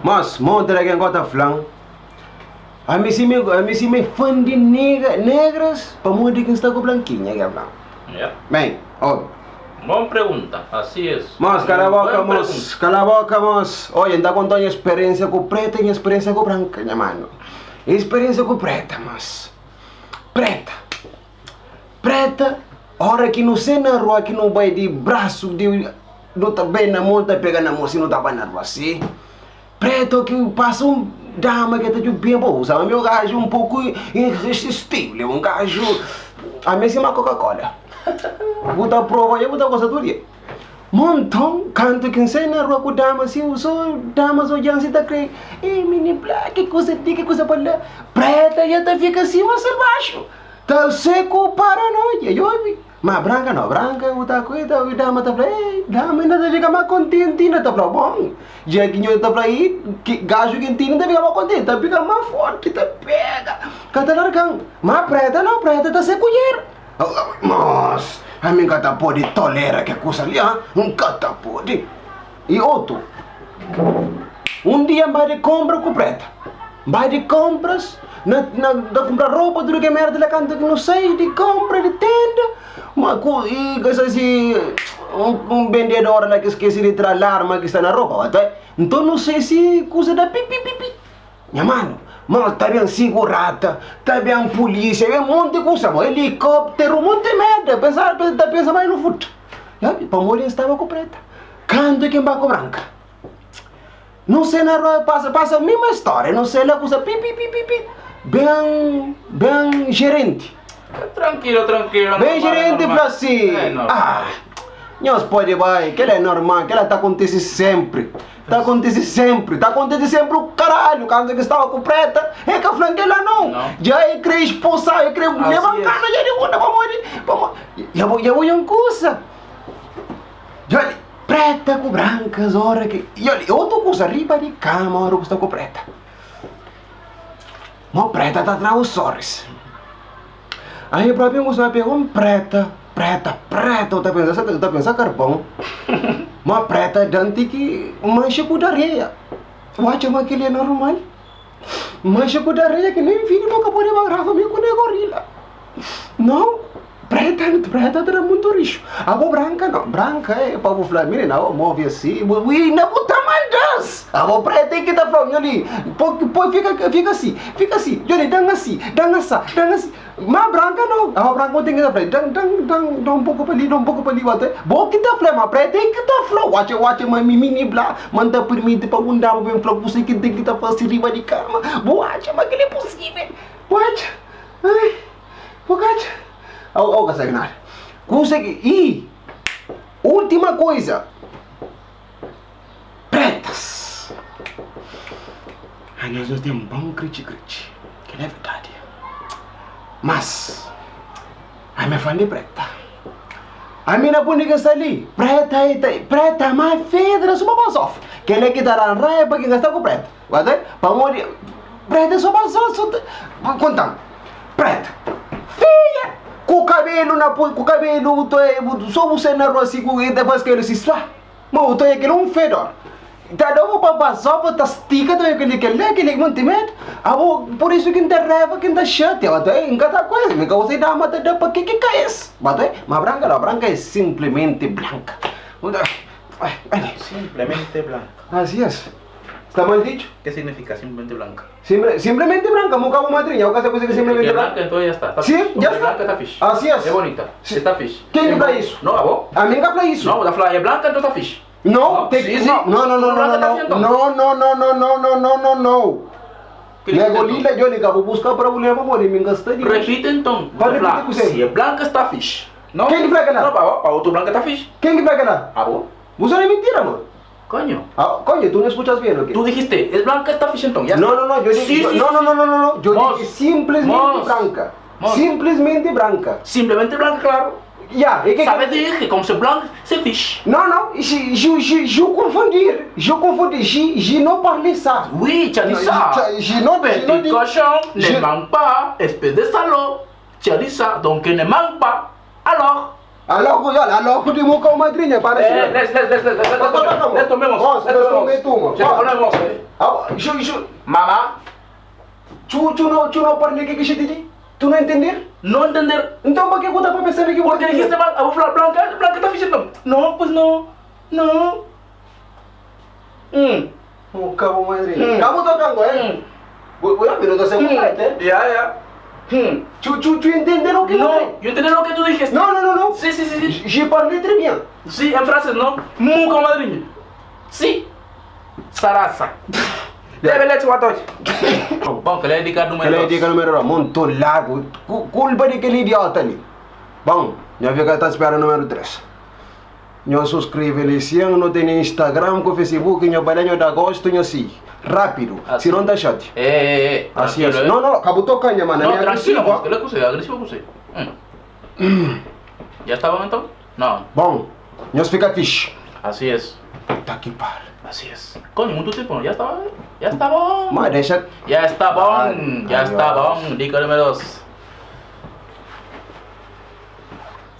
Mas, monta aqui enquanto flan. A mim se me fã de negras, para muito que está com branquinha, que é flan. Yeah. Bem, ó. Boa pergunta, assim é. Mas, cala a boca, moço. Cala a boca, moço. Olha, ainda contando a experiência com preta e a experiência com branca, minha mano. Experiência com preta, mas. Preta, hora que não sei na rua, que não vai de braço, não tá bem na mão, tá pegando na mão, se não tá bem na rua, assim. Preta que passa dama que tá de bem bom, sabe? Meu gajo um pouco irresistível, um gajo. A mesma Coca-Cola. Vou dar prova, eu vou dar coisa do dia. Montão, canto que sei na rua com damas, assim, sou damas olhando e tá crendo, mini black, que coisa para lá. Preta e até fica assim, mas baixo. Tá seco, paranoia, eu vi. Mas branca não, branca, eu tá coisa, o dama tá falando, dama ainda fica mais contente, ainda tá falando, bom. Já que eu tá aí, gajo que ainda fica mais contente, tá fica mais forte, tá pega. Cata largando. Mas preta não, preta tá sem colher. Mas, a minha gata pode tolerar que coisa ali, um gata pode. E outro, dia vai de compra com preta. Vai de compras, na comprar roupa, tudo que é merda, canto que não sei, de compra, de tenda. E coisa assim, um vendedor lá que esquece de tirar a alarma que está na roupa, tá? Então não sei se coisa da pipi. Minha mano. Mas tá bem segurata, tá bem polícia, é um monte de coisa, helicóptero, um monte de merda. Pensa mais no futuro. Para mulher estava com preta. Canto que vai com branca. Não sei na rua, passa a mesma história, não sei lá coisa, pipi. Bem gerente. Tranquilo. Bem gerente, fala assim. Não pode vai, que ela é normal, que ela tá acontecendo sempre. Tá acontecendo sempre o caralho, quando que estava com preta, é que a flanqueira não. Já é que expulsar, é que levantar, já de onda, vamos, já vou em coisa. Já preta com brancas, hora que, e olha, outra coisa, riba de cama, hora que está com preta. Mas preta tá atrás os sorris. Aí para mim, você vai pegar um preta, eu tá pensando carpão. Uma preta dante que mancha com areia. Wacha aquele é normal. Mancha com areia que nem filho nunca pode grava meio com gorila. Não, preta era muito rico. A branca não, branca é para o Flamengo, não, move assim, e não botar mais dança. A preta é que tá falando ali, fica assim, Johnny, dá assim. Mas branca não, a branca tem que estar falando, dá um pouco para ali, até. Bom que tá falando, mas preta é que tá falando, watch, mas mini blá, manda permite para um dama bem falando, você que tem que estar fazendo riba de cama, watch, mas que não é possível, watch, Olha, Sagnar. Consegui. E última coisa. Pretas. Nós temos um bom crite. Que é verdade. Mas, a minha fã de preta. A minha bonita está ali. Preta, mas fedra, só para sof. Que ele que dará raia para quem está com preta. Vai para morrer. Preta, só para sof. Contando. Preta. Filha. Com o cabelo, só você na rua assim, depois que ele se suá. Mas eu tenho aquele fedor. Tá dando para passar, para estica, aquele mantimento. Por isso que não reva, que não chate. Em cada coisa, me causei da mata da para que é isso? Mas branca é simplesmente branca. Simplesmente blanca. Assim é. ¿Está mal dicho? ¿Qué significa simplemente blanca? Simplemente blanca, nunca hago madriña, o que se puede que simplemente blanca. Entonces ya está. Sí, ya está. Blanca está fish. Así es. Es bonita. Sí. Está fish. ¿Quién habla eso? No, a vos. A mí me habla eso. No, la flor es blanca, entonces está fish. No, no. Golila, yo le acabo buscar para volver a morir, me gasté. Repite entonces. Si es blanca, está fish. No. ¿Quién que flaca la? No, para vos, tu blanca está fish. ¿Quién que flaca la? A vos. ¿Vos sabes mentira, amor? Coño. Coño, tú no escuchas bien, ¿ok? Tú dijiste, es blanca esta fish entonces. No, yo dije. No. Yo dije simplemente blanca. Simplesmente branca. Simplemente blanca, claro. Ya, es que. ¿Sabes de que como se blanca, se fish? No, je confondir. Je no parle ça. Oui, tu as dit ça. Petit cochon ne manque pas, espèce de salaud. Tu as dit ça, donc il ne manque pas. Alors, Aloco de muka madrinha, parece. Les tomemos. Mamá, Tu não parle que você diz? Tu não entender? no entender. Então para que eu tava pensando que Porque dijiste mal, a hablar Blanca está diciendo. No, pues no. Oh, cabo madrinha. Cabo tocando, Voy a minuto se frente. Ya. Tu entender o que No, yo entendí lo que tú dijiste. No. Sí. Je parle très bien. Sí, en francés, ¿no? Muca madrinha. Sí. Sarasa. Deve leite o atoche. Bom, que ele é de número Aquele dia que eu número muito largo. Culpa de aquele idiota ali. Bom, já vi que está esperando o número 3. Eu subscreve ele se não tem Instagram, com Facebook, eu banho de agosto, eu sim. Rápido, Assim. se não dá chat. Assim é. Tranquilo, Não, acabou tocando, mano. No, tranquilo, pues, que le puse, agresivo puse. ¿Ya está bon entonces? No, Bom, nós fica fixe. así es. Tá que par. Así es. Coño, mucho tiempo, ya está bon. Mas deixa. Ya está bon, Ay, ya ay, está ay. bon. Dica número 2.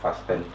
Faz tempo.